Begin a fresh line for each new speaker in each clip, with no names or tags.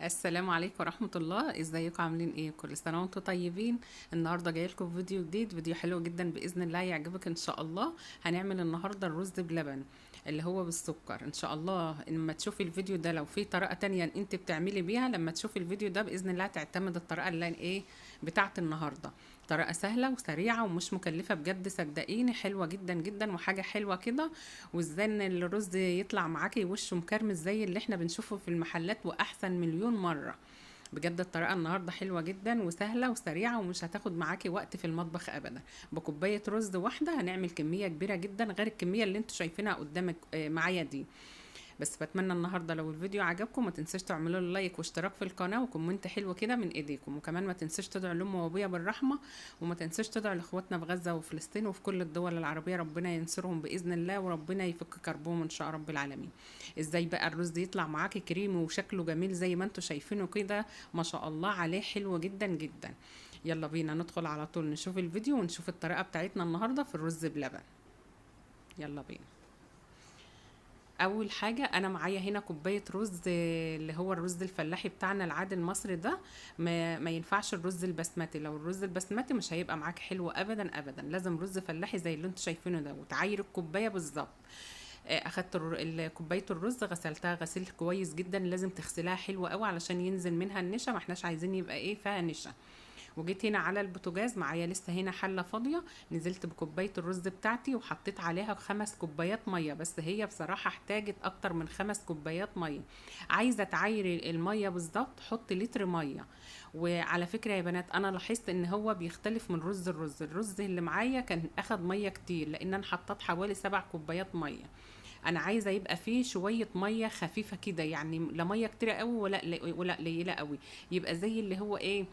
السلام عليكم ورحمة الله. ازيكم عاملين ايه؟ كل سنة وانتم طيبين. النهاردة جاي لكم فيديو جديد، فيديو حلو جدا بإذن الله يعجبك ان شاء الله. هنعمل النهاردة الرز بلبن اللي هو بالسكر ان شاء الله. لما تشوفي الفيديو ده، لو في طريقة تانية انت بتعملي بيها، لما تشوفي الفيديو ده بإذن الله تعتمد الطريقة اللي ايه بتاعت النهاردة. طريقة سهلة وسريعة ومش مكلفة بجد، صدقيني حلوة جدا جدا وحاجة حلوة كده. وازاي ان الرز يطلع معاكي وشه مكرمش زي اللي احنا بنشوفه في المحلات، واحسن مليون مرة. بجد الطريقة النهاردة حلوة جدا وسهلة وسريعة ومش هتاخد معاكي وقت في المطبخ ابدا. بكوباية رز واحدة هنعمل كمية كبيرة جدا غير الكمية اللي انتوا شايفينها قدامك معايا دي. بس بتمنى النهارده لو الفيديو عجبكم ما تنسوش تعملوا له لايك واشتراك في القناه وكومنت حلو كده من ايديكم، وكمان ما تنسوش تدعوا لامي وابويا بالرحمه، وما تنسوش تدعوا لاخواتنا في غزه وفلسطين وفي كل الدول العربيه، ربنا ينصرهم باذن الله وربنا يفك كربهم ان شاء رب العالمين. ازاي بقى الرز يطلع معاكي كريمي وشكله جميل زي ما انتم شايفينه كده؟ ما شاء الله عليه، حلو جدا جدا. يلا بينا ندخل على طول نشوف الفيديو ونشوف الطريقه بتاعتنا النهارده في الرز بلبن. يلا بينا. اول حاجه انا معايا هنا كوبايه رز، اللي هو الرز الفلاحي بتاعنا العادي المصري ده. ما ينفعش الرز البسمتي، لو الرز البسمتي مش هيبقى معاك حلو ابدا ابدا، لازم رز فلاحي زي اللي انتوا شايفينه ده، وتعاير الكوبايه بالظبط. اخدت كوبايه الرز غسلتها غسيل كويس جدا، لازم تغسلها حلو قوي علشان ينزل منها النشا، ما احناش عايزين يبقى ايه فيها نشا. وجيت هنا على البوتاجاز، معايا لسه هنا حله فاضيه، نزلت بكوبايه الرز بتاعتي وحطيت عليها 5 كوبايات ميه، بس هي بصراحه احتاجت اكتر من 5 كوبايات ميه. عايزه تعايري الميه بالظبط حطي لتر ميه. وعلى فكره يا بنات، انا لاحظت ان هو بيختلف من الرز اللي معايا كان اخد ميه كتير، لان انا حطيت حوالي 7 كوبايات ميه. انا عايزه يبقى فيه شويه ميه خفيفه كده، يعني لا ميه كتير قوي ولا قليله قوي، يبقى زي اللي هو ايه،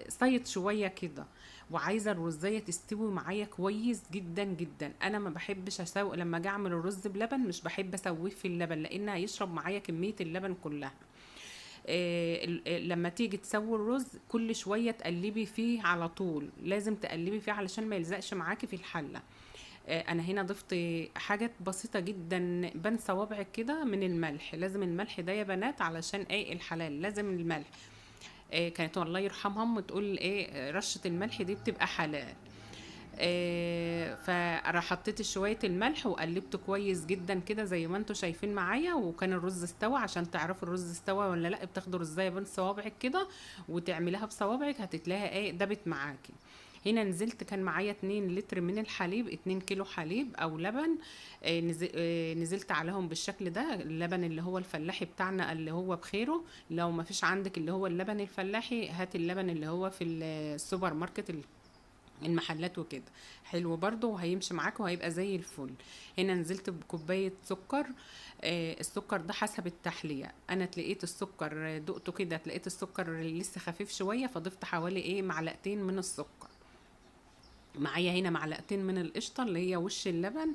صيد شويه كده. وعايزه الرزيه تستوي معايا كويس جدا جدا. انا ما بحبش اسوي لما اجي اعمل الرز بلبن، مش بحب اسويه في اللبن لان هيشرب معايا كميه اللبن كلها. لما تيجي تسوي الرز كل شويه تقلبي فيه على طول، لازم تقلبي فيه علشان ما يلزقش معاكي في الحله. انا هنا ضفت حاجات بسيطه جدا بين صوابعك كده من الملح، لازم الملح ده يا بنات علشان ايه الحلال لازم الملح. كانت الله يرحمها تقول ايه، رشة الملح دي بتبقى حلال. فراح حطيت شوية الملح وقلبته كويس جدا كده زي ما انتوا شايفين معايا، وكان الرز استوى. عشان تعرفوا الرز استوى ولا لا، بتاخدوا رزاية بين صوابعك كده وتعمليها بصوابعك هتتلاقيها ايه دبت معاكي. هنا نزلت كان معايا 2 لتر من الحليب، 2 كيلو حليب او لبن. نزلت عليهم بالشكل ده، اللبن اللي هو الفلاحي بتاعنا اللي هو بخيره. لو ما فيش عندك اللي هو اللبن الفلاحي، هات اللبن اللي هو في السوبر ماركت، المحلات وكده، حلو برضو وهيمشي معاك وهيبقى زي الفل. هنا نزلت بكوباية سكر. السكر ده حسب التحلية، انا تلاقيت السكر دقته كده، تلاقيت السكر لسه خفيف شوية فضفت حوالي ايه معلقتين من السكر. معايا هنا معلقتين من القشطه اللي هي وش اللبن.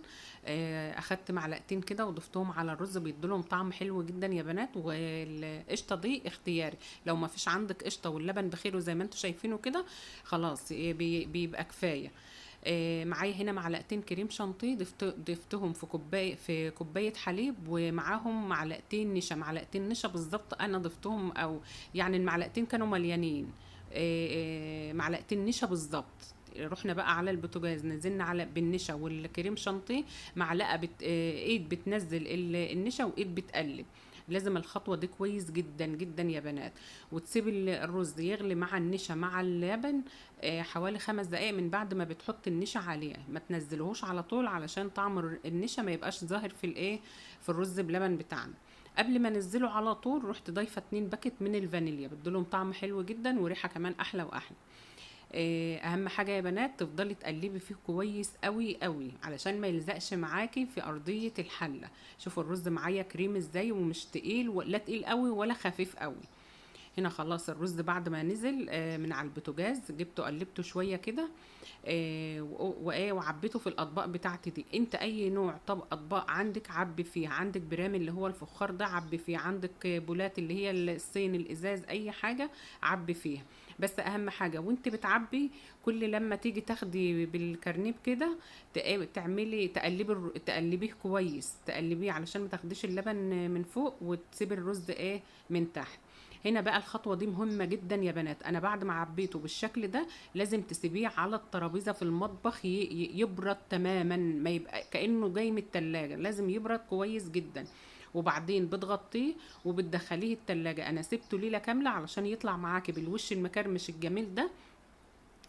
اخدت معلقتين كده وضفتهم على الرز، بيدولهم طعم حلو جدا يا بنات، والقشطه دي اختياري، لو ما فيش عندك قشطه واللبن بخيره زي ما انتوا شايفينه كده خلاص بيبقى كفايه. معايا هنا معلقتين كريم شانتيه، ضفتهم في كوبايه حليب، ومعاهم معلقتين نشا، معلقتين نشا بالظبط انا ضفتهم، او يعني المعلقتين كانوا مليانين. معلقتين نشا بالظبط. رحنا بقى على البوتاجاز، نزلنا على بالنشا والكريم شانتيه، معلقه ايد بتنزل النشا وايد بتقلب. لازم الخطوه دي كويس جدا جدا يا بنات. وتسيب الرز يغلي مع النشا مع اللبن حوالي 5 دقايق من بعد ما بتحط النشا عليه، ما تنزلهوش على طول علشان طعم النشا ما يبقاش ظاهر في الايه في الرز بلبن بتاعنا. قبل ما انزله على طول رحت ضايفه 2 باكت من الفانيليا، بدلهم طعم حلو جدا وريحه كمان احلى واحلى. اهم حاجه يا بنات تفضلي تقلبي فيه كويس قوي قوي علشان ما يلزقش معاكي في ارضيه الحله. شوفوا الرز معايا كريم ازاي، ومش تقيل ولا تقيل قوي ولا خفيف قوي. هنا خلاص الرز بعد ما نزل من على البوتاجاز، جبته قلبته شويه كده. وايه وعبيته في الاطباق بتاعتي دي. انت اي نوع طبق اطباق عندك عبي فيه، عندك برامي اللي هو الفخار ده عبي فيه، عندك بولات اللي هي الصين الازاز اي حاجه عبي فيها. بس اهم حاجه وانت بتعبي، كل لما تيجي تاخدي بالكرنيب كده تعملي تقلبيه كويس، تقلبيه علشان ما تاخديش اللبن من فوق وتسيبي الرز ايه من تحت. هنا بقى الخطوه دي مهمه جدا يا بنات. انا بعد ما عبيته بالشكل ده لازم تسيبيه على الترابيزه في المطبخ يبرد تماما، ما يبقى كانه جاي من التلاجة، لازم يبرد كويس جدا. وبعدين بتغطيه وبتدخليه التلاجة. انا سبته ليله كامله علشان يطلع معاكي بالوش المكرمش الجميل ده.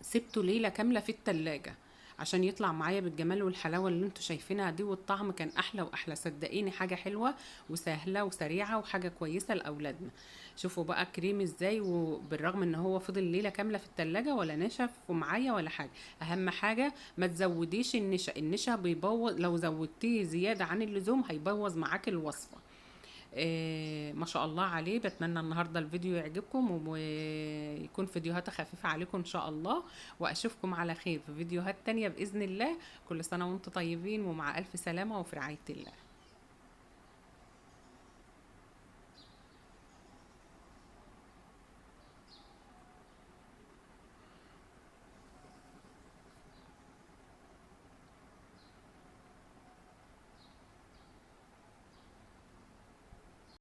سبته ليله كامله في التلاجة عشان يطلع معايا بالجمال والحلاوه اللي انتوا شايفينها دي، والطعم كان احلى واحلى. صدقيني حاجه حلوه وسهله وسريعه وحاجه كويسه لاولادنا. شوفوا بقى كريم ازاي، وبالرغم ان هو فضل ليله كامله في التلاجة ولا نشف ومعايا ولا حاجه. اهم حاجه ما تزوديش النشا، النشا بيبوظ، لو زودتيه زياده عن اللزوم هيبوظ معاك الوصفه. ما شاء الله عليه. بتمنى النهارده الفيديو يعجبكم ويكون فيديوهات خفيفة عليكم ان شاء الله، واشوفكم على خير في فيديوهات تانية بإذن الله. كل سنة وانتم طيبين ومع ألف سلامة وفي رعاية الله.